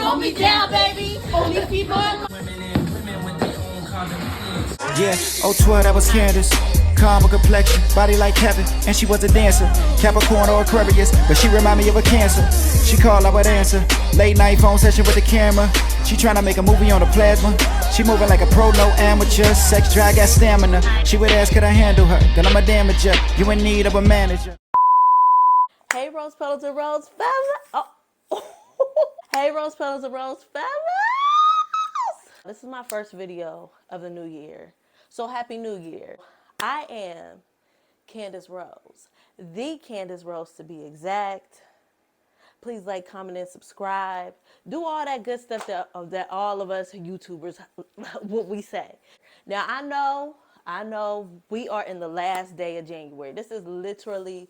hold me down, baby. Only people. Yeah, oh 12, that was Candace. Calm complexion, body like Kevin, and she was a dancer. Capricorn or Aquarius, but she remind me of a Cancer. She called, I would answer. Late night phone session with the camera. She tryna make a movie on the plasma. She moving like a pro, no amateur. Sex drive, got stamina. She would ask, could I handle her? Then I'm a damager. You in need of a manager. Hey, Rose Petals and Rose Fellas. Oh. Hey, Rose Petals and Rose Fellas. This is my first video of the new year. So happy new year. I am Candace Rose. The Candace Rose to be exact. Please like, comment, and subscribe. Do all that good stuff that all of us YouTubers, what we say. Now, I know we are in the last day of January. This is literally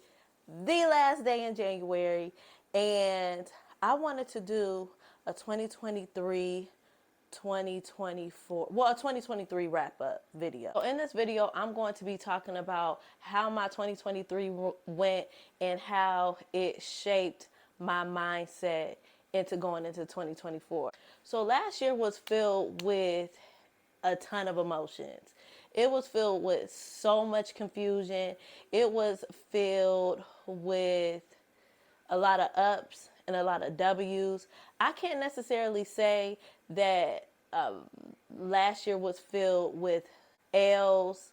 the last day in January. And I wanted to do a 2023 2024, well, a 2023 wrap-up video. So in this video, I'm going to be talking about how my 2023 went and how it shaped my mindset into going into 2024. So last year was filled with a ton of emotions. It was filled with so much confusion. It was filled with a lot of ups and a lot of W's. I can't necessarily say that last year was filled with L's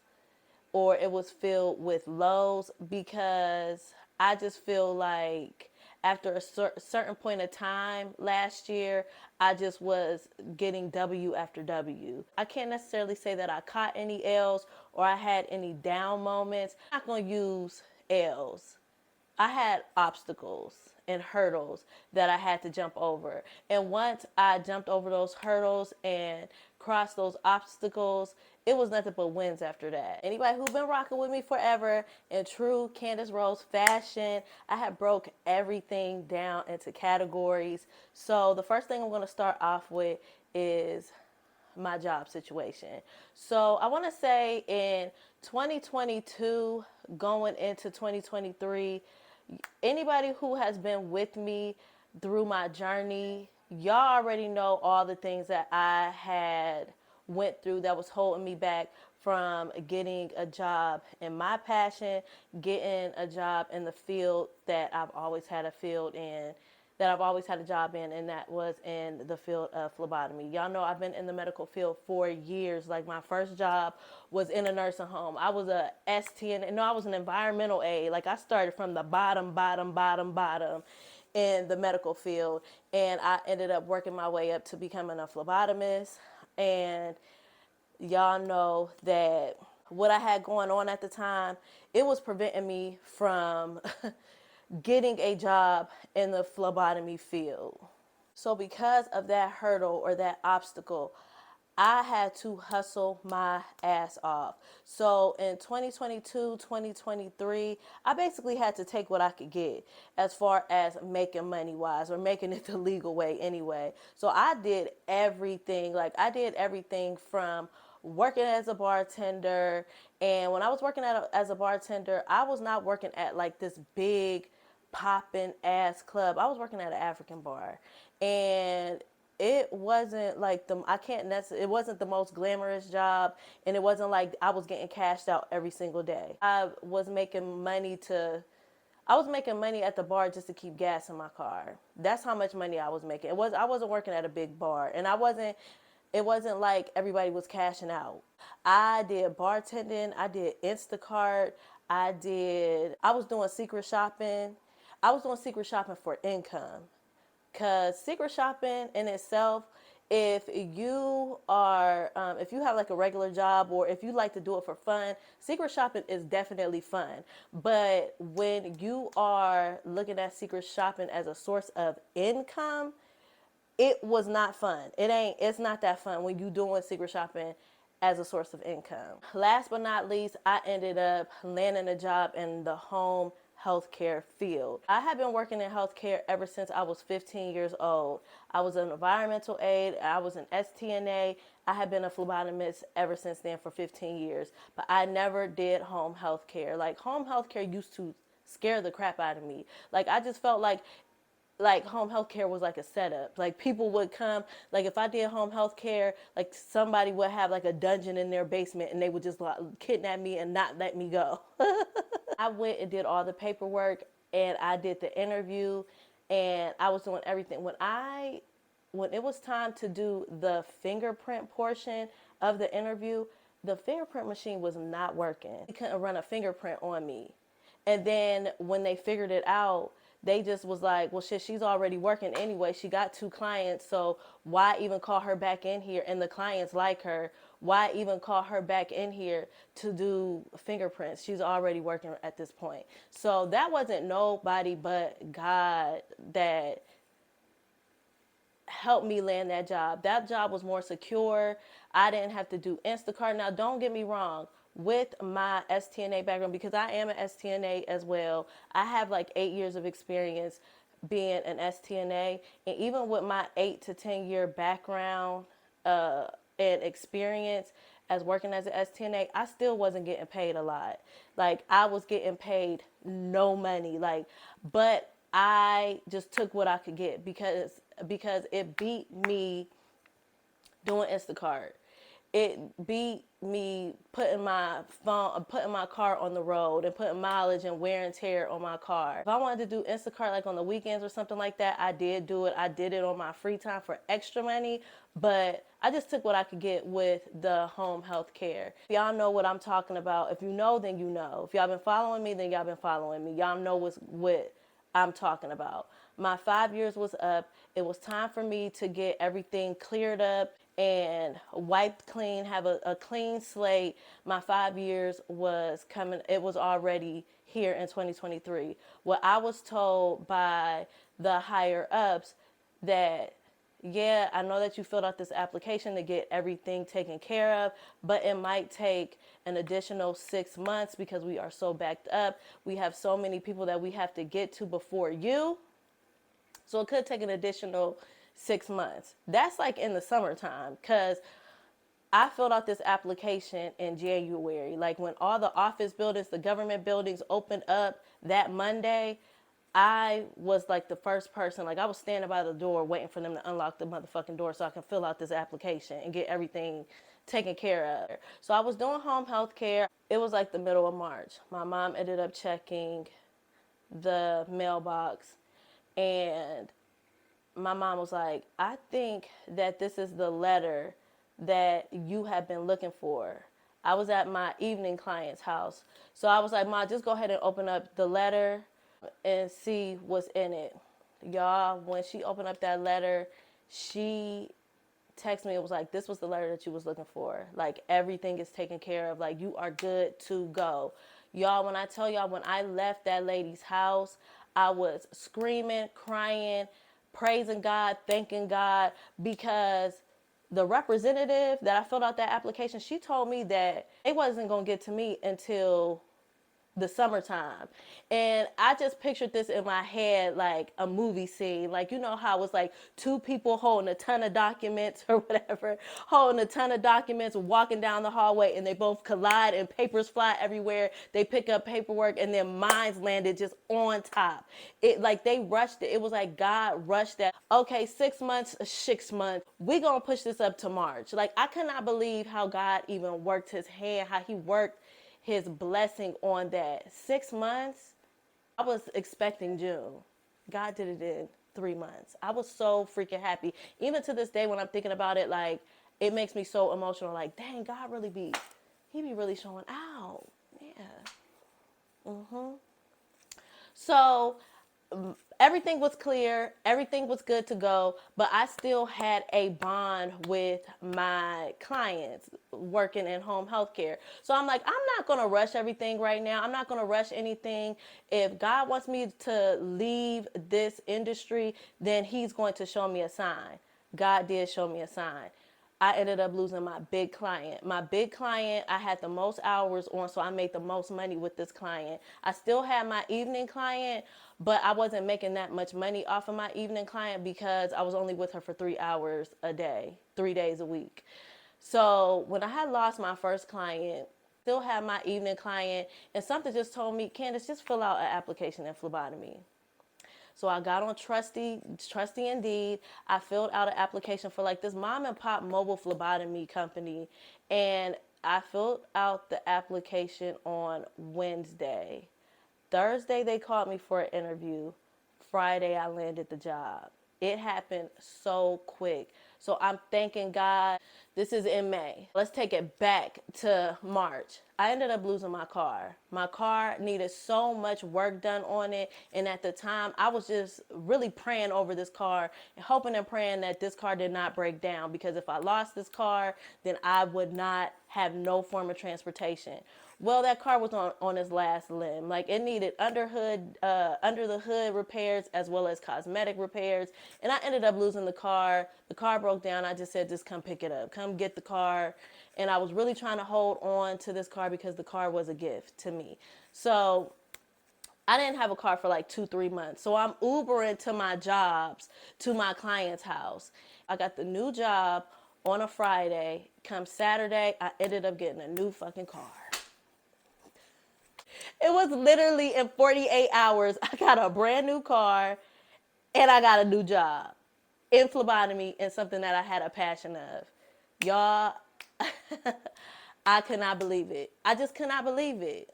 or it was filled with lows, because I just feel like after a certain point of time last year, I just was getting W after W. I can't necessarily say that I caught any L's or I had any down moments. I'm not going to use L's. I had obstacles and hurdles that I had to jump over. And once I jumped over those hurdles and crossed those obstacles, it was nothing but wins after that. Anybody who's been rocking with me forever in true Candace Rose fashion, I have broke everything down into categories. So the first thing I'm going to start off with is my job situation. So I want to say in 2022 going into 2023, anybody who has been with me through my journey, y'all already know all the things that I had went through that was holding me back from getting a job in my passion, getting a job in the field that I've always had a job in, and that was in the field of phlebotomy. Y'all know I've been in the medical field for years. Like, my first job was in a nursing home. I was a STN, no, I was an environmental aide. Like, I started from the bottom in the medical field, and I ended up working my way up to becoming a phlebotomist. And y'all know that what I had going on at the time, it was preventing me from getting a job in the phlebotomy field. So because of that hurdle or that obstacle, I had to hustle my ass off. So in 2022, 2023, I basically had to take what I could get as far as making money wise, or making it the legal way anyway. So I did everything. Like, I did everything from working as a bartender. And when I was working as a bartender, I was not working at like this big popping ass club. I was working at an African bar, and it wasn't like it wasn't the most glamorous job, and it wasn't like I was getting cashed out every single day. I was making money at the bar just to keep gas in my car. That's how much money I was making. I wasn't working at a big bar, and it wasn't like everybody was cashing out. I did bartending, I did Instacart, I was doing secret shopping. I was doing secret shopping for income. Because secret shopping in itself, if you have like a regular job, or if you like to do it for fun, secret shopping is definitely fun. But when you are looking at secret shopping as a source of income, it was not fun. It's not that fun when you doing secret shopping as a source of income. Last but not least, I ended up landing a job in the home healthcare field. I have been working in healthcare ever since I was 15 years old. I was an environmental aide, I was an STNA, I have been a phlebotomist ever since then for 15 years, but I never did home healthcare. Like, home healthcare used to scare the crap out of me. Like, I just felt like like home health care was like a setup. Like people would come, like if I did home health care, like somebody would have like a dungeon in their basement and they would just like kidnap me and not let me go. I went and did all the paperwork and I did the interview and I was doing everything. When it was time to do the fingerprint portion of the interview, the fingerprint machine was not working. It couldn't run a fingerprint on me. And then when they figured it out, they just was like, well, shit, she's already working anyway. She got 2 clients, so why even call her back in here? And the clients like her. Why even call her back in here to do fingerprints? She's already working at this point. So that wasn't nobody but God that helped me land that job. That job was more secure. I didn't have to do Instacart. Now, don't get me wrong. With my STNA background, because I am an STNA as well, I have like 8 years of experience being an STNA. And even with my 8 to 10 year background and experience as working as an STNA, I still wasn't getting paid a lot. Like I was getting paid no money. Like, but I just took what I could get because it beat me doing Instacart. It beat me putting my car on the road and putting mileage and wear and tear on my car. If I wanted to do Instacart like on the weekends or something like that, I did do it. I did it on my free time for extra money, but I just took what I could get with the home health care. Y'all know what I'm talking about. If you know, then you know. If y'all been following me, then y'all been following me. Y'all know what I'm talking about. My 5 years was up. It was time for me to get everything cleared up and wiped clean, have a clean slate. My 5 years was coming, it was already here in 2023. What I was told by the higher ups that, yeah, I know that you filled out this application to get everything taken care of, but it might take an additional 6 months because we are so backed up. We have so many people that we have to get to before you. So it could take an additional 6 months. That's like in the summertime because I filled out this application in January. Like when all the office buildings, the government buildings opened up that Monday, I was like the first person. Like I was standing by the door waiting for them to unlock the motherfucking door so I can fill out this application and get everything taken care of. So I was doing home health care. It was like the middle of March. My mom ended up checking the mailbox and my mom was like, I think that this is the letter that you have been looking for. I was at my evening client's house. So I was like, Ma, just go ahead and open up the letter and see what's in it. Y'all, when she opened up that letter, she texted me. It was like, this was the letter that you was looking for. Like everything is taken care of. Like you are good to go. Y'all, when I tell y'all, when I left that lady's house, I was screaming, crying, praising God, thanking God, because the representative that I filled out that application, she told me that it wasn't going to get to me until the summertime. And I just pictured this in my head like a movie scene. Like, you know how it's like 2 people holding a ton of documents or whatever, holding a ton of documents, walking down the hallway, and they both collide and papers fly everywhere. They pick up paperwork and then mines landed just on top. It like they rushed it. It was like God rushed that. Okay, 6 months, 6 months. We gonna push this up to March. Like I could not believe how God even worked his hand, how he worked his blessing on that. 6 months, I was expecting June. God did it in 3 months. I was so freaking happy. Even to this day, when I'm thinking about it, like, it makes me so emotional. Like, dang, God really he be really showing out. Yeah. So everything was clear, everything was good to go, but I still had a bond with my clients working in home health care. So I'm like, I'm not going to rush everything right now. I'm not going to rush anything. If God wants me to leave this industry, then he's going to show me a sign. God did show me a sign. I ended up losing my big client. My big client, I had the most hours on, so I made the most money with this client. I still had my evening client, but I wasn't making that much money off of my evening client because I was only with her for 3 hours a day, 3 days a week. So when I had lost my first client, still had my evening client, and something just told me, Candace, just fill out an application and phlebotomy. So I got on Trusty Indeed. I filled out an application for like this mom and pop mobile phlebotomy company, and I filled out the application on Wednesday. Thursday they called me for an interview. Friday I landed the job. It happened so quick. So I'm thanking God. This is in May. Let's take it back to March. I ended up losing my car. My car needed so much work done on it. And at the time, I was just really praying over this car and hoping and praying that this car did not break down. Because if I lost this car, then I would not have no form of transportation. Well, that car was on its last limb. Like it needed under the hood repairs as well as cosmetic repairs. And I ended up losing the car. The car broke down. I just said, just come pick it up. Come get the car. And I was really trying to hold on to this car because the car was a gift to me. So I didn't have a car for like 2-3 months. So I'm Ubering to my jobs, to my client's house. I got the new job on a Friday. Come Saturday, I ended up getting a new fucking car. It was literally in 48 hours, I got a brand new car and I got a new job in phlebotomy and something that I had a passion of. Y'all, I could not believe it. I just could not believe it.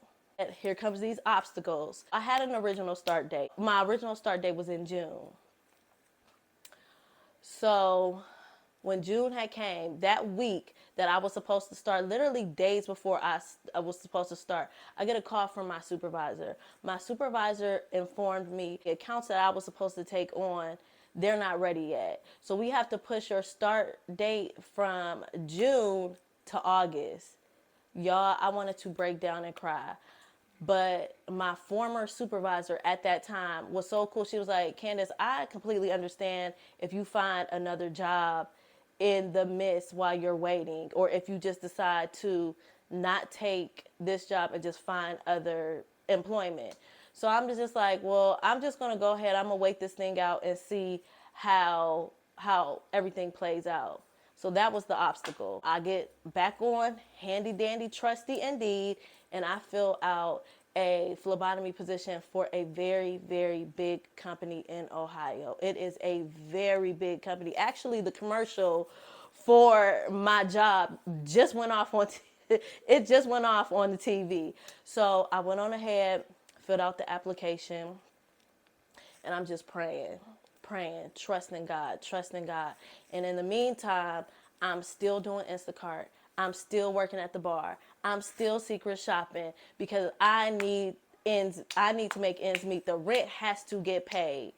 Here comes these obstacles. I had an original start date. My original start date was in June. So when June had came, that week that I was supposed to start, literally days before I was supposed to start, I get a call from my supervisor. My supervisor informed me the accounts that I was supposed to take on, they're not ready yet. So we have to push your start date from June to August. Y'all, I wanted to break down and cry. But my former supervisor at that time was so cool. She was like, Candace, I completely understand if you find another job in the midst while you're waiting, or if you just decide to not take this job and just find other employment. So I'm just like, well, I'm just going to go ahead. I'm going to wait this thing out and see how everything plays out. So that was the obstacle. I get back on handy dandy trusty Indeed, and I fill out a phlebotomy position for a very, very big company in Ohio. It is a very big company. Actually, the commercial for my job just went off on it just went off on the TV. So I went on ahead, filled out the application, and I'm just praying, trusting God, trusting God. And in the meantime, I'm still doing Instacart. I'm still working at the bar. I'm still secret shopping because I need to make ends meet. The rent has to get paid.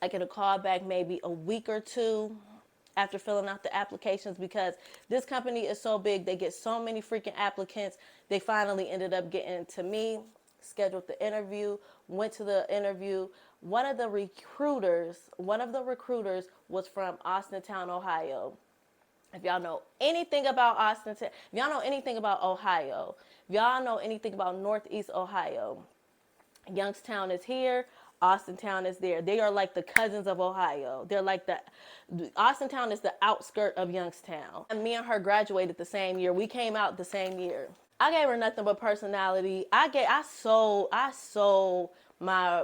I get a call back maybe a week or two after filling out the applications because this company is so big. They get so many freaking applicants. They finally ended up getting to me, scheduled the interview, went to the interview. One of the recruiters was from Austintown, Ohio. If y'all know anything about Austintown, if y'all know anything about Ohio, if y'all know anything about Northeast Ohio, Youngstown is here, Austintown is there. They are like the cousins of Ohio. They're like Austintown is the outskirt of Youngstown. And me and her graduated the same year. We came out the same year. I gave her nothing but personality. I sold my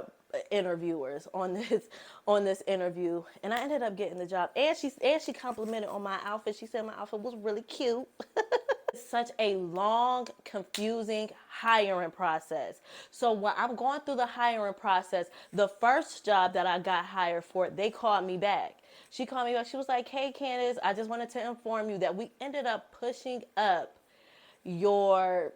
interviewers on this interview, and I ended up getting the job. And she complimented on my outfit. She said my outfit was really cute. Such a long, confusing hiring process. So when I'm going through the hiring process, the first job that I got hired for, they called me back. She called me back. She was like, hey, Candace, I just wanted to inform you that we ended up pushing up your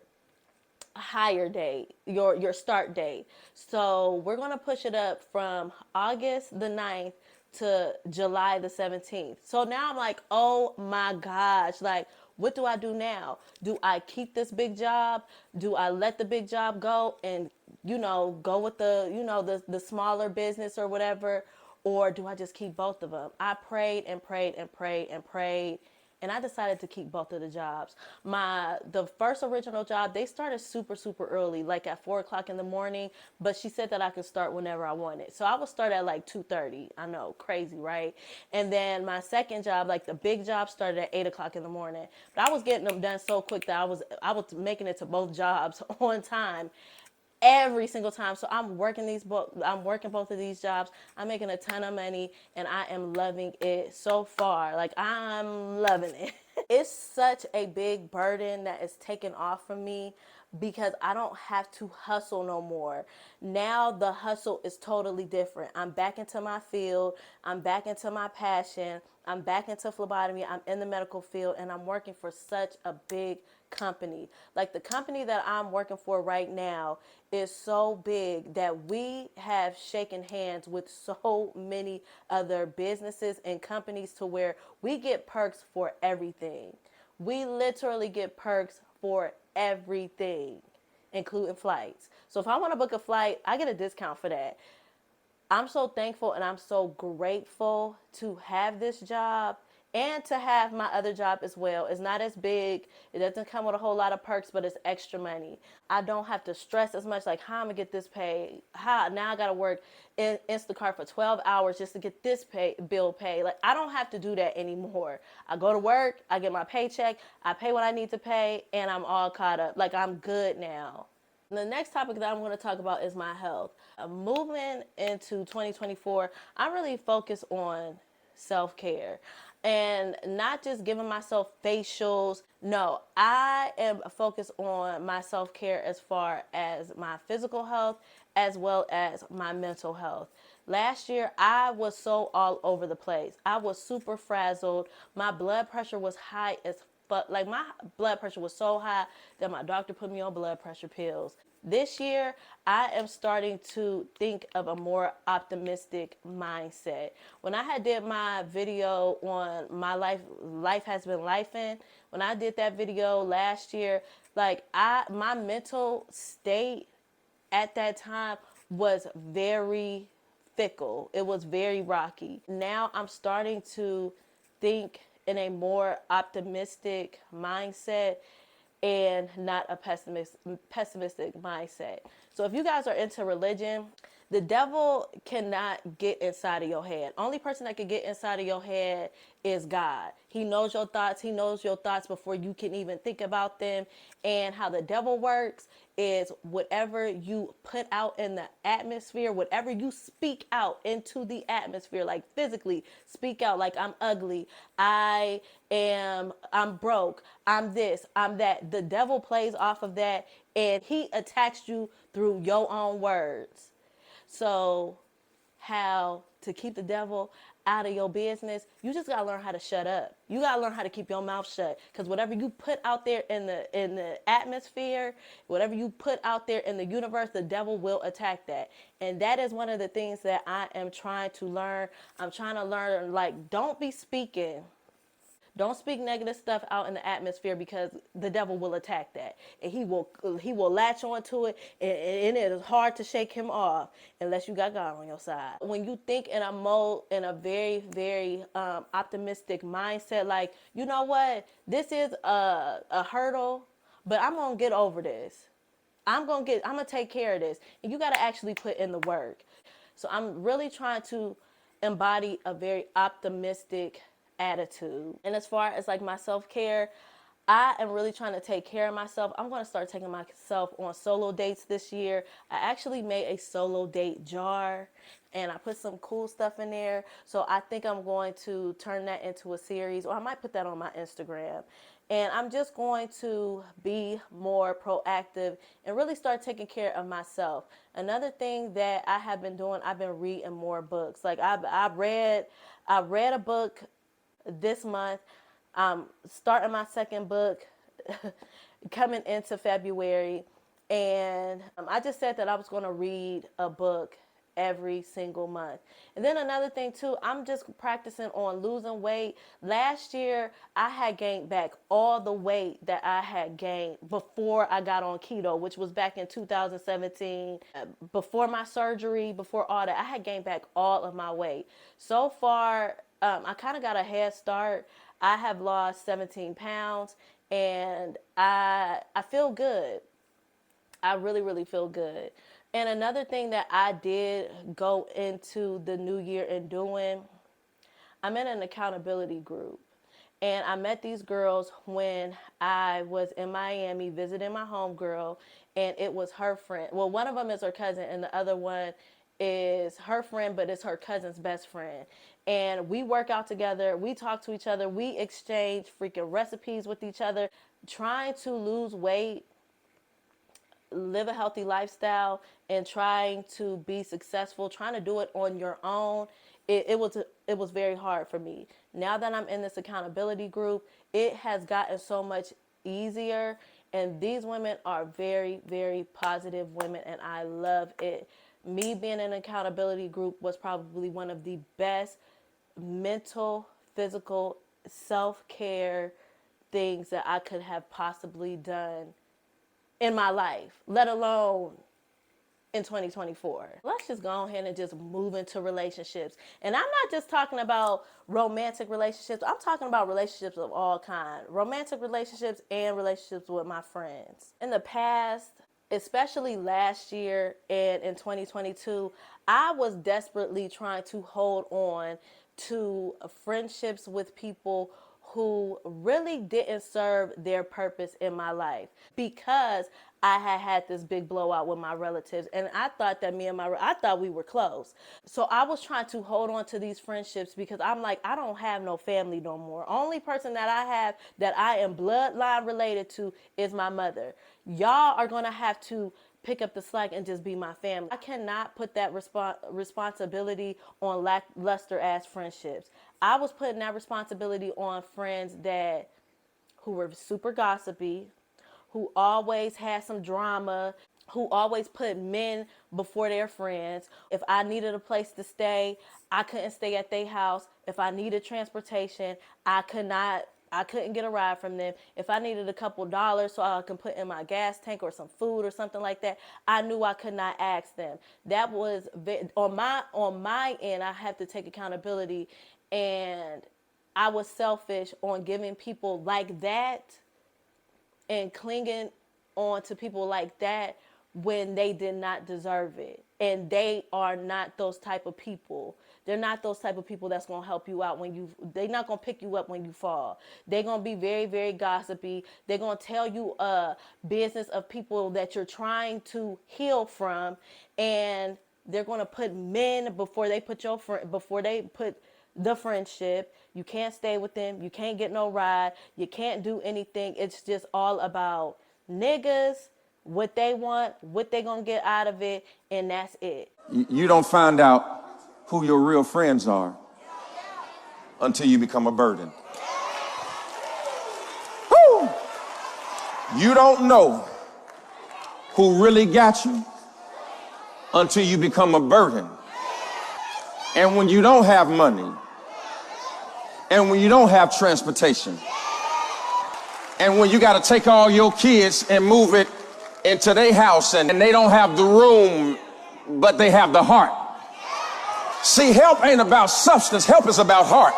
hire date, your start date. So we're going to push it up from August the 9th to July the 17th. So now I'm like, oh my gosh, like, what do I do now? Do I keep this big job? Do I let the big job go and, go with the smaller business or whatever? Or do I just keep both of them? I prayed and prayed and prayed and prayed. And I decided to keep both of the jobs. The first original job, they started super, super early, like at 4:00 in the morning. But she said that I could start whenever I wanted. So I would start at like 2:30. I know, crazy, right? And then my second job, like the big job, started at 8:00 in the morning. But I was getting them done so quick that I was making it to both jobs on time. every single time. So I'm working both of these jobs. I'm making a ton of money and I am loving it so far. Like I'm loving it. It's such a big burden that is taken off from me because I don't have to hustle no more. Now the hustle is totally different. I'm back into my field. I'm back into my passion. I'm back into phlebotomy. I'm in the medical field and I'm working for such a big company. Like the company that I'm working for right now is so big that we have shaken hands with so many other businesses and companies to where we get perks for everything. We literally get perks for everything, including flights. So if I want to book a flight, I get a discount for that. I'm so thankful and I'm so grateful to have this job and to have my other job as well. It's not as big. It doesn't come with a whole lot of perks, but it's extra money. I don't have to stress as much like how I'm gonna get this paid. How now I gotta work in Instacart for 12 hours just to get this bill paid. Like I don't have to do that anymore. I go to work, I get my paycheck, I pay what I need to pay, and I'm all caught up. Like I'm good now. The next topic that I'm going to talk about is my health. Moving into 2024, I really focus on self care and not just giving myself facials. No, I am focused on my self care as far as my physical health as well as my mental health. Last year, I was so all over the place. I was super frazzled. My blood pressure was high as but like my blood pressure was so high that my doctor put me on blood pressure pills. This year, I am starting to think of a more optimistic mindset. When I had did my video on my life has been lifing. When I did that video last year, like my mental state at that time was very fickle. It was very rocky. Now I'm starting to think in a more optimistic mindset and not a pessimistic mindset. So if you guys are into religion, the devil cannot get inside of your head. Only person that can get inside of your head is God. He knows your thoughts. He knows your thoughts before you can even think about them. And how the devil works is whatever you put out in the atmosphere, whatever you speak out into the atmosphere, like physically speak out, like I'm ugly, I'm broke, I'm this, I'm that. The devil plays off of that and he attacks you through your own words. So, how to keep the devil out of your business, you just gotta learn how to shut up. You gotta learn how to keep your mouth shut. Because whatever you put out there in the atmosphere, whatever you put out there in the universe, the devil will attack that. And that is one of the things that I am trying to learn. I'm trying to learn, like, don't be speaking. Don't speak negative stuff out in the atmosphere because the devil will attack that, and he will latch onto it, and it is hard to shake him off unless you got God on your side. When you think in a very very optimistic mindset, like you know what, this is a hurdle, but I'm gonna get over this. I'm gonna take care of this, and you got to actually put in the work. So I'm really trying to embody a very optimistic attitude. And as far as like my self-care, I am really trying to take care of myself. I'm going to start taking myself on solo dates this year. I actually made a solo date jar and I put some cool stuff in there. So I think I'm going to turn that into a series, or I might put that on my Instagram. And I'm just going to be more proactive and really start taking care of myself. Another thing that I have been doing, I've been reading more books. Like I read a book this month. Starting my second book coming into February. And I just said that I was going to read a book every single month. And then another thing too, I'm just practicing on losing weight. Last year, I had gained back all the weight that I had gained before I got on keto, which was back in 2017. Before my surgery, before all that, I had gained back all of my weight. So far, I kind of got a head start. I have lost 17 pounds and I feel good. I really, really feel good. And another thing that I did go into the new year and doing, I'm in an accountability group. And I met these girls when I was in Miami visiting my homegirl, and it was her friend. Well, one of them is her cousin, and the other one is her friend, but it's her cousin's best friend. And we work out together, we talk to each other, we exchange freaking recipes with each other, trying to lose weight, live a healthy lifestyle, and trying to be successful, trying to do it on your own. It was very hard for me. Now that I'm in this accountability group, it has gotten so much easier, and these women are very, very positive women, and I love it. Me being in an accountability group was probably one of the best mental, physical, self-care things that I could have possibly done in my life, let alone in 2024. Let's just go ahead and just move into relationships. And I'm not just talking about romantic relationships. I'm talking about relationships of all kinds. Romantic relationships and relationships with my friends. In the past, especially last year and in 2022, I was desperately trying to hold on to friendships with people who really didn't serve their purpose in my life, because I had this big blowout with my relatives, and I thought that I thought we were close. So I was trying to hold on to these friendships because I'm like, I don't have no family no more. Only person that I have that I am bloodline related to is my mother. Y'all are gonna have to pick up the slack and just be my family. I cannot put that responsibility on lackluster ass friendships. I was putting that responsibility on friends who were super gossipy, who always had some drama, who always put men before their friends. If I needed a place to stay, I couldn't stay at their house. If I needed transportation, I couldn't get a ride from them. If I needed a couple dollars so I could put in my gas tank or some food or something like that, I knew I could not ask them. That was on my end. I have to take accountability, and I was selfish on giving people like that and clinging on to people like that when they did not deserve it. And they are not those type of people. They're not those type of people that's going to help you out they're not going to pick you up when you fall. They're going to be very, very gossipy. They're going to tell you business of people that you're trying to heal from. And they're going to put men before they put before they put the friendship. You can't stay with them. You can't get no ride. You can't do anything. It's just all about niggas, what they want, what they gonna get out of it, and that's it. You don't find out who your real friends are until you become a burden. Woo! You don't know who really got you until you become a burden. And when you don't have money, and when you don't have transportation, and when you got to take all your kids and move it into their house, and they don't have the room, but they have the heart. See, help ain't about substance. Help is about heart.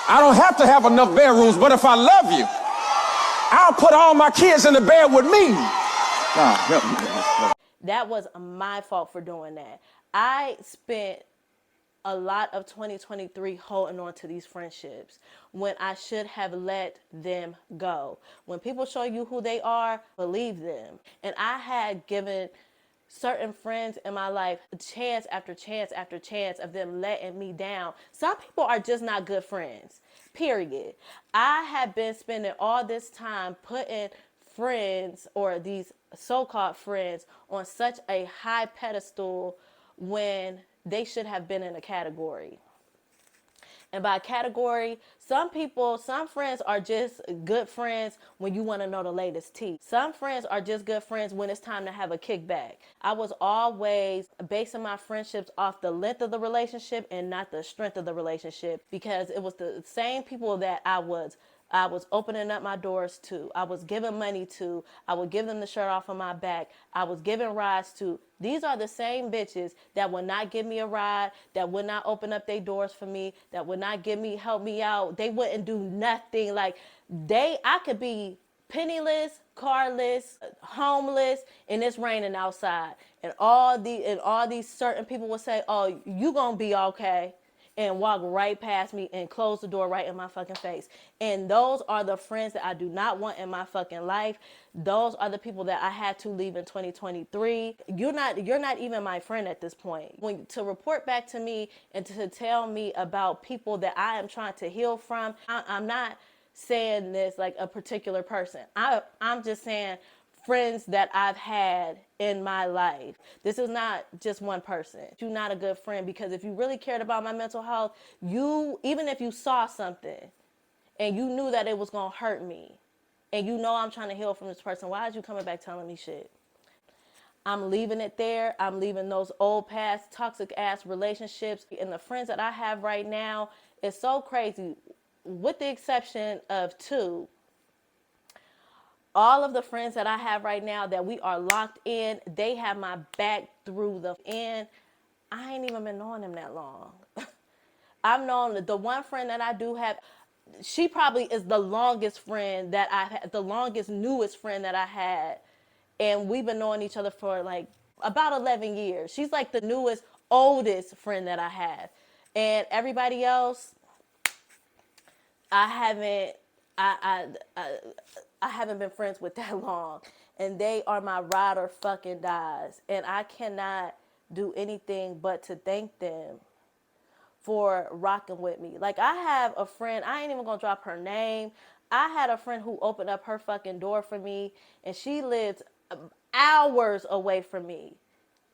I don't have to have enough bedrooms, but if I love you, I'll put all my kids in the bed with me. That was my fault for doing that. I spent a lot of 2023 holding on to these friendships when I should have let them go. When people show you who they are, believe them. And I had given certain friends in my life chance after chance after chance of them letting me down. Some people are just not good friends, period. I have been spending all this time putting friends, or these so-called friends, on such a high pedestal when they should have been in a category. And by category, some friends are just good friends when you want to know the latest tea. Some friends are just good friends when it's time to have a kickback. I was always basing my friendships off the length of the relationship and not the strength of the relationship, because it was the same people that I was opening up my doors to. I was giving money to. I would give them the shirt off of my back. I was giving rides to. These are the same bitches that would not give me a ride, that would not open up their doors for me, that would not help me out. They wouldn't do nothing. Like, I could be penniless, carless, homeless, and it's raining outside. And all these certain people would say, "Oh, you gonna be okay. and walk right past me and close the door right in my fucking face. And those are the friends that I do not want in my fucking life. Those are the people that I had to leave in 2023. You're not even my friend at this point. When to report back to me and to tell me about people that I am trying to heal from, I'm not saying this like a particular person. I'm just saying friends that I've had in my life. This is not just one person. You're not a good friend, because if you really cared about my mental health, even if you saw something and you knew that it was going to hurt me and you know I'm trying to heal from this person, why is you coming back telling me shit? I'm leaving it there. I'm leaving those old past toxic ass relationships. And the friends that I have right now is so crazy, with the exception of two. All of the friends that I have right now that we are locked in, they have my back through the end. I ain't even been knowing them that long. I've known the one friend that I do have, she probably is the longest friend that I've had, the longest, newest friend that I had. And we've been knowing each other for like about 11 years. She's like the newest, oldest friend that I have. And everybody else, I haven't, I haven't been friends with that long. And they are my ride or fucking dies. And I cannot do anything but to thank them for rocking with me. Like, I have a friend, I ain't even gonna drop her name. I had a friend who opened up her fucking door for me, and she lived hours away from me.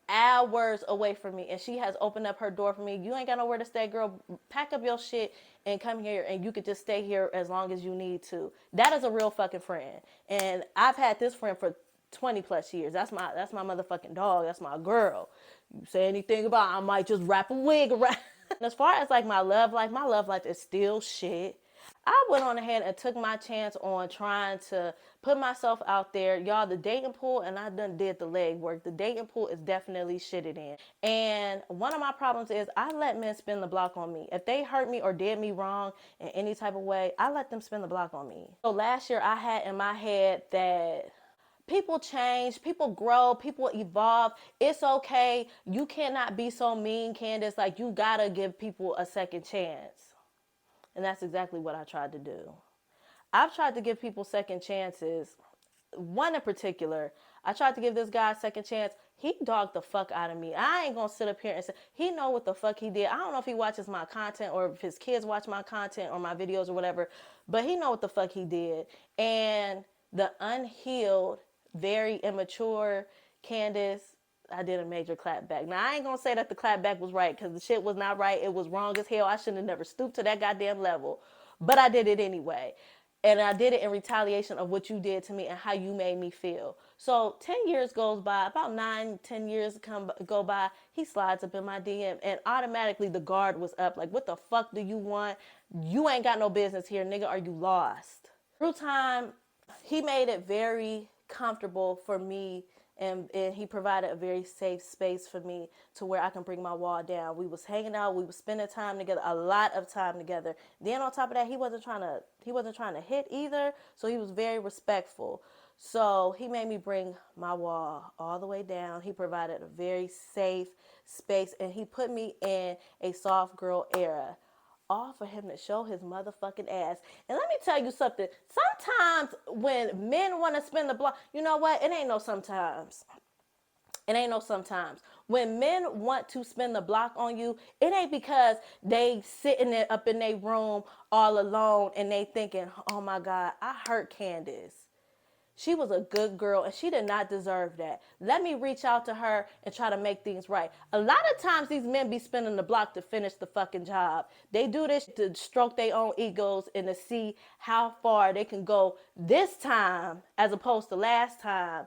Hours away from me, and she has opened up her door for me. You ain't got nowhere to stay, girl. Pack up your shit and come here, and you could just stay here as long as you need to. That is a real fucking friend. And I've had this friend for 20 plus years. That's my motherfucking dog. That's my girl. You say anything about, I might just wrap a wig around. As far as like my love life is still shit. I went on ahead and took my chance on trying to put myself out there. Y'all, the dating pool, and I done did the leg work. The dating pool is definitely shitted in. And one of my problems is I let men spin the block on me. If they hurt me or did me wrong in any type of way, I let them spin the block on me. So last year I had in my head that people change, people grow, people evolve. It's okay. You cannot be so mean, Candace. Like, you gotta give people a second chance. And that's exactly what I tried to do. I've tried to give people second chances. One in particular, I tried to give this guy a second chance. He dogged the fuck out of me. I ain't gonna sit up here and say, he know what the fuck he did. I don't know if he watches my content or if his kids watch my content or my videos or whatever, but he know what the fuck he did. And the unhealed, very immature Candace, I did a major clap back. Now, I ain't gonna say that the clap back was right, because the shit was not right. It was wrong as hell. I shouldn't have never stooped to that goddamn level. But I did it anyway. And I did it in retaliation of what you did to me and how you made me feel. So 10 years goes by, about 9, 10 years go by, he slides up in my DM, and automatically the guard was up. Like, what the fuck do you want? You ain't got no business here, nigga. Are you lost? Through time, he made it very comfortable for me, and he provided a very safe space for me to where I can bring my wall down. We was hanging out, we was spending time together, a lot of time together. Then on top of that, he wasn't trying to hit either, so he was very respectful. So he made me bring my wall all the way down. He provided a very safe space, and he put me in a soft girl era, all for him to show his motherfucking ass. And let me tell you something. Sometimes when men want to spin the block, you know what? It ain't no sometimes. It ain't no sometimes. When men want to spin the block on you, it ain't because they sitting there up in their room all alone and they thinking, oh my God, I hurt Candace. She was a good girl and she did not deserve that. Let me reach out to her and try to make things right. A lot of times these men be spinning the block to finish the fucking job. They do this to stroke their own egos and to see how far they can go this time as opposed to last time,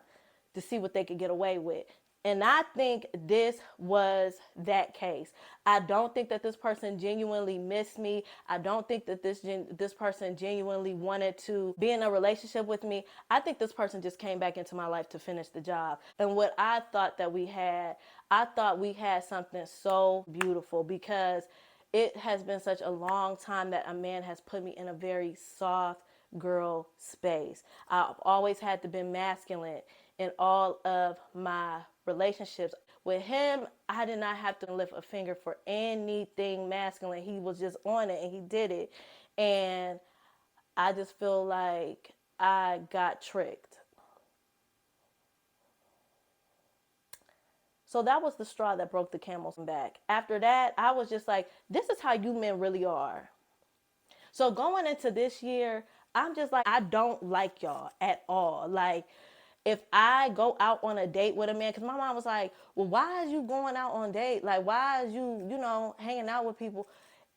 to see what they could get away with. And I think this was that case. I don't think that this person genuinely missed me. I don't think that this person genuinely wanted to be in a relationship with me. I think this person just came back into my life to finish the job. And what I thought that we had, I thought we had something so beautiful, because it has been such a long time that a man has put me in a very soft girl space. I've always had to be masculine in all of my relationships. With him, I did not have to lift a finger for anything masculine. He was just on it and he did it. And I just feel like I got tricked. So that was the straw that broke the camel's back. After that, I was just like, this is how you men really are. So going into this year, I'm just like, I don't like y'all at all. Like, if I go out on a date with a man, because my mom was like, well, why is you going out on date? Like, why is you, hanging out with people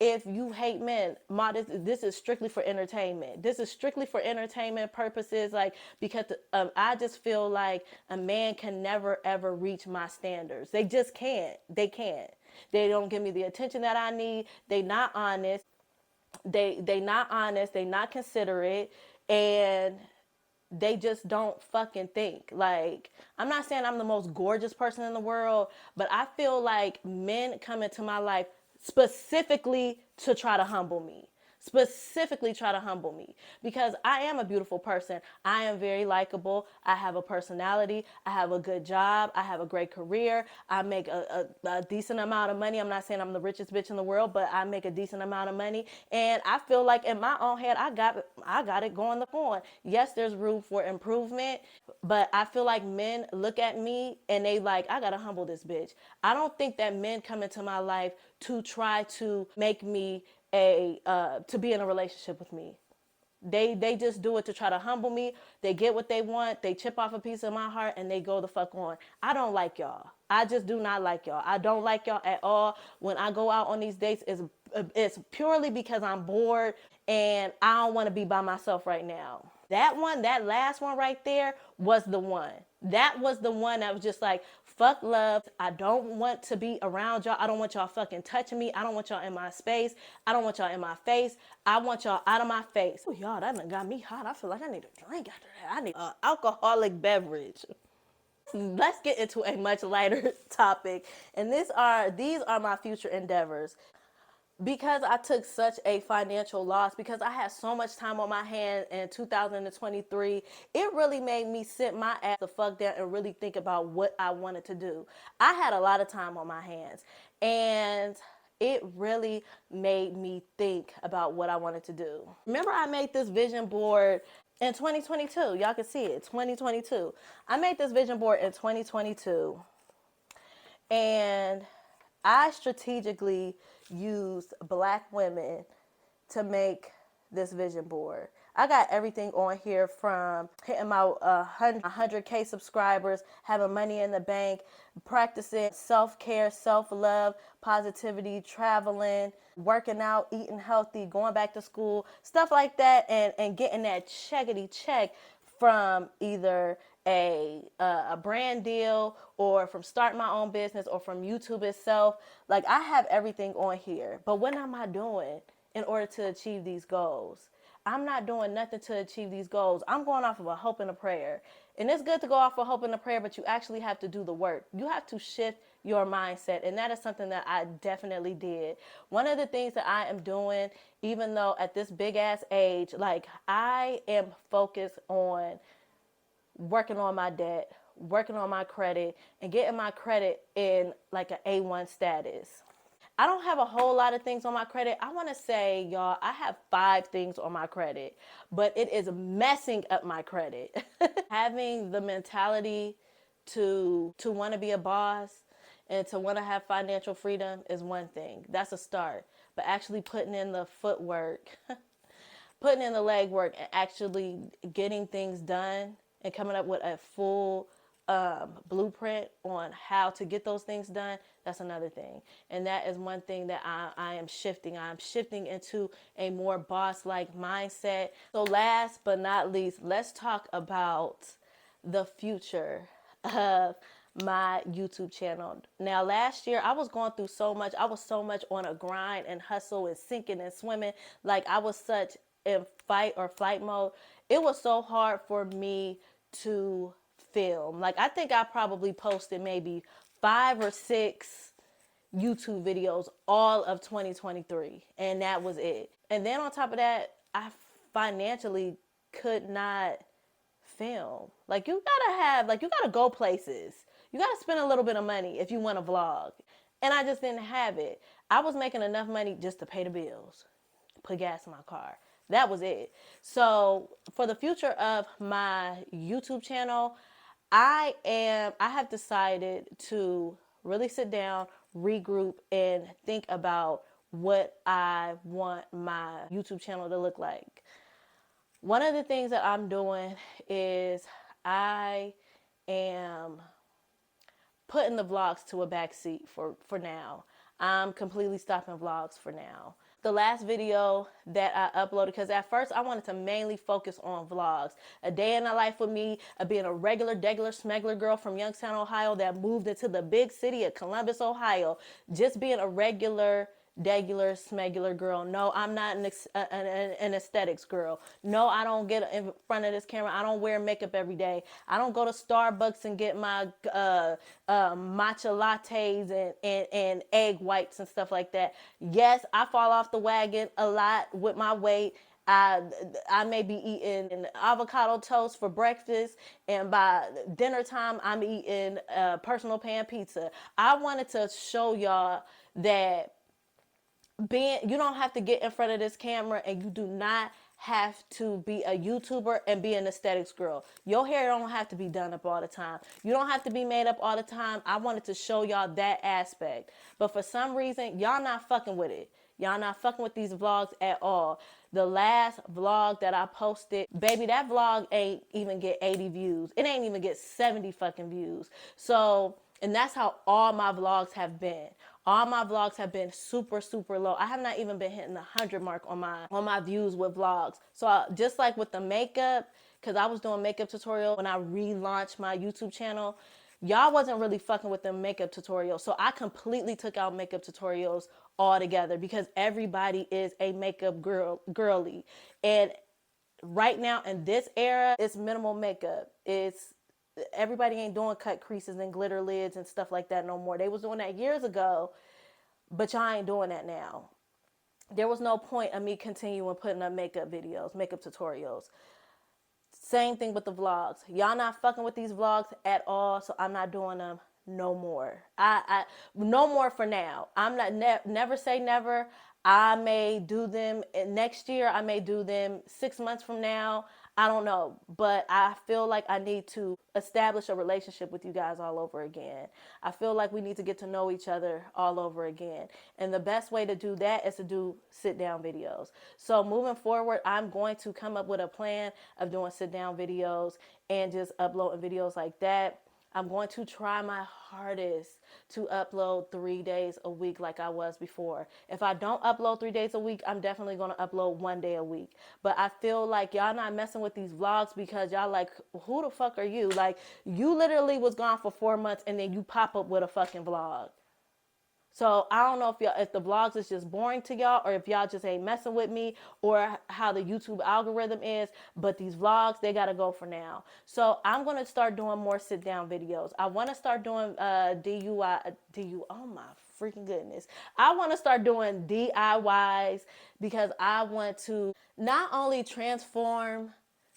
if you hate men? Ma, this is strictly for entertainment. This is strictly for entertainment purposes. Like, because I just feel like a man can never, ever reach my standards. They just can't. They can't. They don't give me the attention that I need. They not honest. They not honest, they not considerate, and they just don't fucking think. Like, I'm not saying I'm the most gorgeous person in the world, but I feel like men come into my life specifically to try to humble me. Specifically try to humble me because I am a beautiful person. I am very likable. I have a personality. I have a good job. I have a great career. I make a decent amount of money. I'm not saying I'm the richest bitch in the world, but I make a decent amount of money. And I feel like in my own head, I got it going the phone. Yes, there's room for improvement, but I feel like men look at me and they like, I gotta humble this bitch. I don't think that men come into my life to try to make me to be in a relationship with me. They just do it to try to humble me. They get what they want. They chip off a piece of my heart and they go the fuck on. I don't like y'all. I just do not like y'all. I don't like y'all at all. When I go out on these dates, it's purely because I'm bored and I don't want to be by myself right now. That last one right there was the one. That was the one that was just like, fuck love. I don't want to be around y'all. I don't want y'all fucking touching me. I don't want y'all in my space. I don't want y'all in my face. I want y'all out of my face. Oh, y'all, that done got me hot. I feel like I need a drink after that. I need an alcoholic beverage. Let's get into a much lighter topic. And these are my future endeavors. Because I took such a financial loss, because I had so much time on my hand in 2023, it really made me sit my ass the fuck down and really think about what I wanted to do. I had a lot of time on my hands and it really made me think about what I wanted to do. Remember, I made this vision board in 2022. Y'all can see it, 2022. I made this vision board in 2022 and I strategically used black women to make this vision board. I got everything on here from hitting my 100K subscribers, having money in the bank, practicing self-care, self-love, positivity, traveling, working out, eating healthy, going back to school, stuff like that, and getting that checkity check from either a brand deal or from starting my own business or from YouTube itself. Like, I have everything on here. But what am I doing in order to achieve these goals? I'm not doing nothing to achieve these goals. I'm going off of a hope and a prayer. And it's good to go off of hope and a prayer, but you actually have to do the work. You have to shift your mindset. And that is something that I definitely did. One of the things that I am doing, even though at this big ass age, like, I am focused on working on my debt, working on my credit, and getting my credit in like an A1 status. I don't have a whole lot of things on my credit. I want to say, y'all, I have 5 things on my credit, but it is messing up my credit. Having the mentality to want to be a boss and to want to have financial freedom is one thing. That's a start. But actually putting in the footwork, putting in the legwork, and actually getting things done and coming up with a full blueprint on how to get those things done, that's another thing. And that is one thing that I am shifting. I'm shifting into a more boss-like mindset. So last but not least, let's talk about the future of my YouTube channel. Now, last year I was going through so much. I was so much on a grind and hustle and sinking and swimming. Like, I was such in fight or flight mode. It was so hard for me to film. Like, I think I probably posted maybe 5 or 6 YouTube videos all of 2023, and that was it. And then on top of that, I financially could not film. Like, you gotta go places. You got to spend a little bit of money if you want to vlog. And I just didn't have it. I was making enough money just to pay the bills, put gas in my car. That was it. So for the future of my YouTube channel, I have decided to really sit down, regroup, and think about what I want my YouTube channel to look like. One of the things that I'm doing is I am putting the vlogs to a back seat for now. I'm completely stopping vlogs for now. The last video that I uploaded, because at first I wanted to mainly focus on vlogs. A day in the life with me, of being a regular, degular, smuggler girl from Youngstown, Ohio that moved into the big city of Columbus, Ohio. Just being a regular, degular, smuggler girl. No, I'm not an aesthetics girl. No, I don't get in front of this camera. I don't wear makeup every day. I don't go to Starbucks and get my matcha lattes and egg whites and stuff like that. Yes, I fall off the wagon a lot with my weight. I may be eating an avocado toast for breakfast, and by dinner time, I'm eating personal pan pizza. I wanted to show y'all that you don't have to get in front of this camera, and you do not have to be a YouTuber and be an aesthetics girl. Your hair don't have to be done up all the time. You don't have to be made up all the time. I wanted to show y'all that aspect. But for some reason, y'all not fucking with it. Y'all not fucking with these vlogs at all. The last vlog that I posted, baby, that vlog ain't even get 80 views. It ain't even get 70 fucking views. So, and that's how all my vlogs have been. All my vlogs have been super, super low. I have not even been hitting the 100 mark on my views with vlogs. So just like with the makeup, because I was doing makeup tutorial when I relaunched my YouTube channel, y'all wasn't really fucking with the makeup tutorials. So I completely took out makeup tutorials altogether because everybody is a makeup girly. And right now in this era, it's minimal makeup. It's everybody ain't doing cut creases and glitter lids and stuff like that no more. They was doing that years ago, but y'all ain't doing that now. There was no point of me continuing putting up makeup videos, makeup tutorials. Same thing with the vlogs. Y'all not fucking with these vlogs at all, so I'm not doing them no more. I no more for now. I'm not never say never. I may do them next year. I may do them 6 months from now. I don't know, but I feel like I need to establish a relationship with you guys all over again. I feel like we need to get to know each other all over again. And the best way to do that is to do sit down videos. So moving forward, I'm going to come up with a plan of doing sit down videos and just uploading videos like that. I'm going to try my hardest to upload 3 days a week like I was before. If I don't upload 3 days a week, I'm definitely going to upload 1 day a week. But I feel like y'all not messing with these vlogs because y'all like, who the fuck are you? Like, you literally was gone for 4 months and then you pop up with a fucking vlog. So I don't know if the vlogs is just boring to y'all or if y'all just ain't messing with me or how the YouTube algorithm is, but these vlogs, they gotta go for now. So I'm gonna start doing more sit down videos. I wanna start doing oh my freaking goodness. I wanna start doing DIYs because I want to not only transform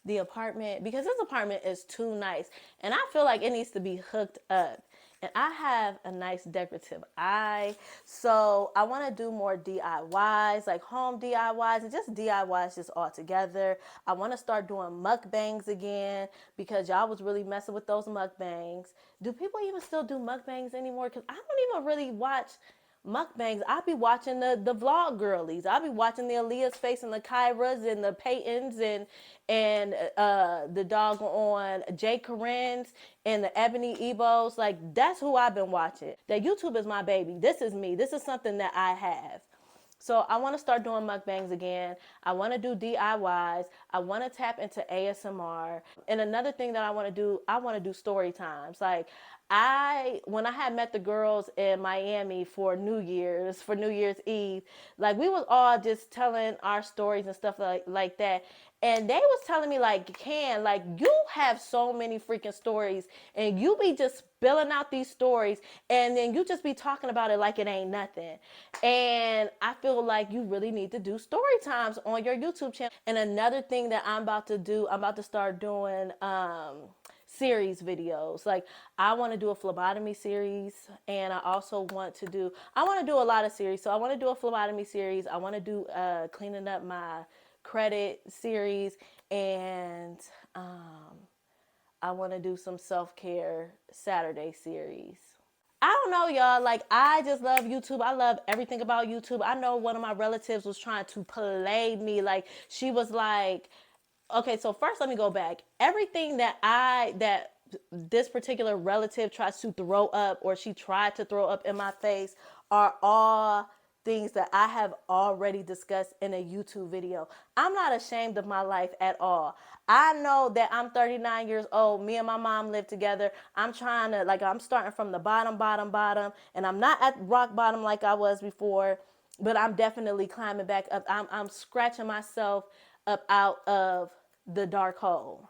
the apartment because this apartment is too nice and I feel like it needs to be hooked up. And I have a nice decorative eye. So I want to do more DIYs, like home DIYs and just DIYs just all together. I want to start doing mukbangs again because y'all was really messing with those mukbangs. Do people even still do mukbangs anymore? Because I don't even really watch mukbangs. I be watching the vlog girlies. I be watching the Aaliyah's Face and the Kyras and the Paytons and the dog on Jay Corin's and the Ebony Ebos. Like that's who I've been watching. That YouTube is my baby. This is me. This is something that I have. So I want to start doing mukbangs again. I want to do DIYs. I want to tap into ASMR. And another thing that I want to do story times. Like when I had met the girls in Miami for New Year's Eve, like we was all just telling our stories and stuff like that. And they was telling me like, like you have so many freaking stories and you be just spilling out these stories and then you just be talking about it like it ain't nothing. And I feel like you really need to do story times on your YouTube channel. And another thing that I'm about to start doing, series videos. Like I want to do a phlebotomy series, and I want to do a lot of series. So I want to do a phlebotomy series. I want to do cleaning up my credit series, and I want to do some self-care Saturday series. I don't know, y'all. Like, I just love YouTube. I love everything about YouTube. I know one of my relatives was trying to play me. Like, she was like, okay, so first let me go back. Everything that this particular relative tries to throw up, or she tried to throw up in my face, are all things that I have already discussed in a YouTube video. I'm not ashamed of my life at all. I know that I'm 39 years old. Me and my mom live together. I'm trying to, like, I'm starting from the bottom, and I'm not at rock bottom like I was before, but I'm definitely climbing back up. I'm scratching myself up out of the dark hole.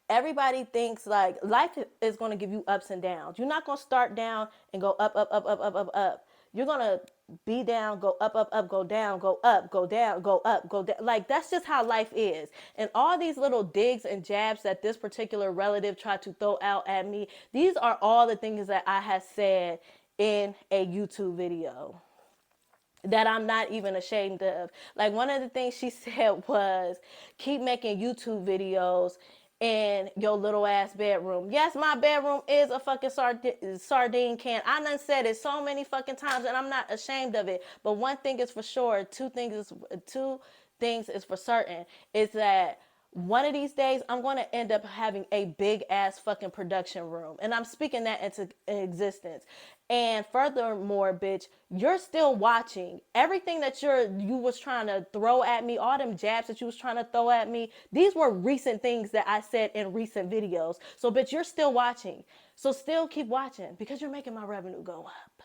Everybody thinks like life is going to give you ups and downs. You're not going to start down and go up, up, up, up, up, up, up. You're going to be down, go up, up, up, go down, go up, go down, go up, go down. Like that's just how life is. And all these little digs and jabs that this particular relative tried to throw out at me, these are all the things that I have said in a YouTube video that I'm not even ashamed of. Like one of the things she said was, keep making YouTube videos in your little ass bedroom. Yes, my bedroom is a fucking sardine can. I done said it so many fucking times and I'm not ashamed of it. But one thing is for sure, two things is for certain, is that one of these days I'm going to end up having a big ass fucking production room, and I'm speaking that into existence. And furthermore, bitch, you're still watching everything that you was trying to throw at me, all them jabs that you was trying to throw at me. These were recent things that I said in recent videos. So bitch, you're still watching. So still keep watching, because you're making my revenue go up.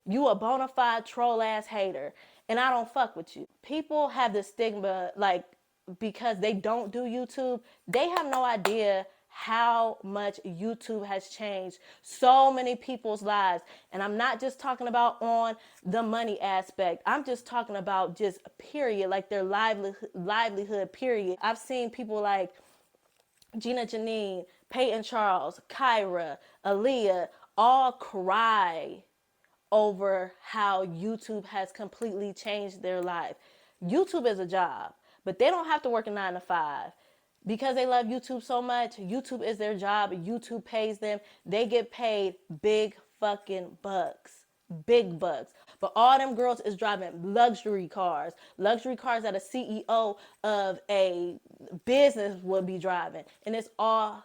You a bona fide troll ass hater, and I don't fuck with you. People have this stigma, like, because they don't do YouTube, they have no idea how much YouTube has changed so many people's lives. And I'm not just talking about on the money aspect. I'm just talking about just period, like their livelihood period. I've seen people like Gina Janine, Peyton Charles, Kyra, Aaliyah all cry over how YouTube has completely changed their life. YouTube is a job, but they don't have to work a 9 to 5. Because they love YouTube so much, YouTube is their job. YouTube pays them. They get paid big fucking bucks. Big bucks. But all them girls is driving luxury cars. Luxury cars that a CEO of a business would be driving. And it's all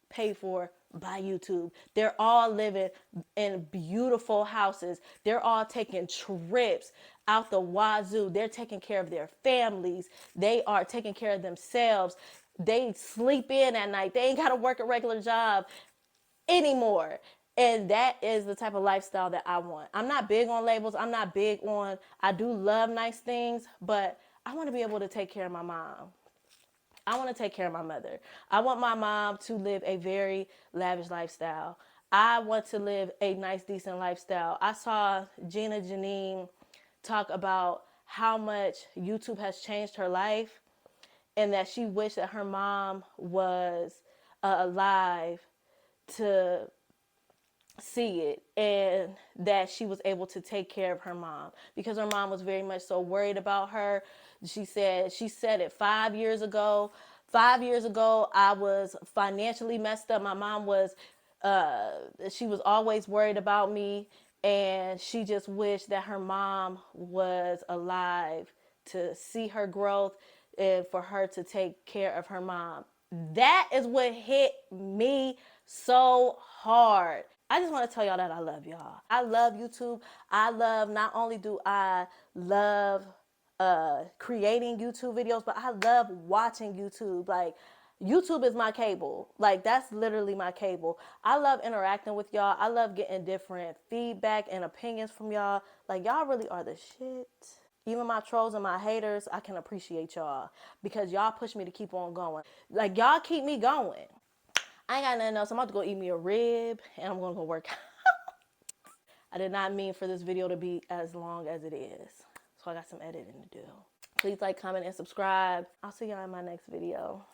paid for by YouTube. They're all living in beautiful houses. They're all taking trips out the wazoo. They're taking care of their families. They are taking care of themselves. They sleep in at night. They ain't got to work a regular job anymore. And that is the type of lifestyle that I want. I'm not big on labels. I do love nice things, but I want to be able to take care of my mom. I want to take care of my mother. I want my mom to live a very lavish lifestyle. I want to live a nice, decent lifestyle. I saw Gina Janine talk about how much YouTube has changed her life, and that she wished that her mom was alive to see it, and that she was able to take care of her mom, because her mom was very much so worried about her. She said it 5 years ago. 5 years ago, I was financially messed up. My mom was, she was always worried about me, and she just wished that her mom was alive to see her growth and for her to take care of her mom. That is what hit me so hard. I just want to tell y'all that I love y'all. I love YouTube. Not only do I love creating YouTube videos, but I love watching YouTube. Like, YouTube is my cable. Like, that's literally my cable. I love interacting with y'all. I love getting different feedback and opinions from y'all. Like, y'all really are the shit. Even my trolls and my haters, I can appreciate y'all, because y'all push me to keep on going. Like, y'all keep me going. I ain't got nothing else. I'm about to go eat me a rib, and I'm going to go work out. I did not mean for this video to be as long as it is. So I got some editing to do. Please like, comment, and subscribe. I'll see y'all in my next video.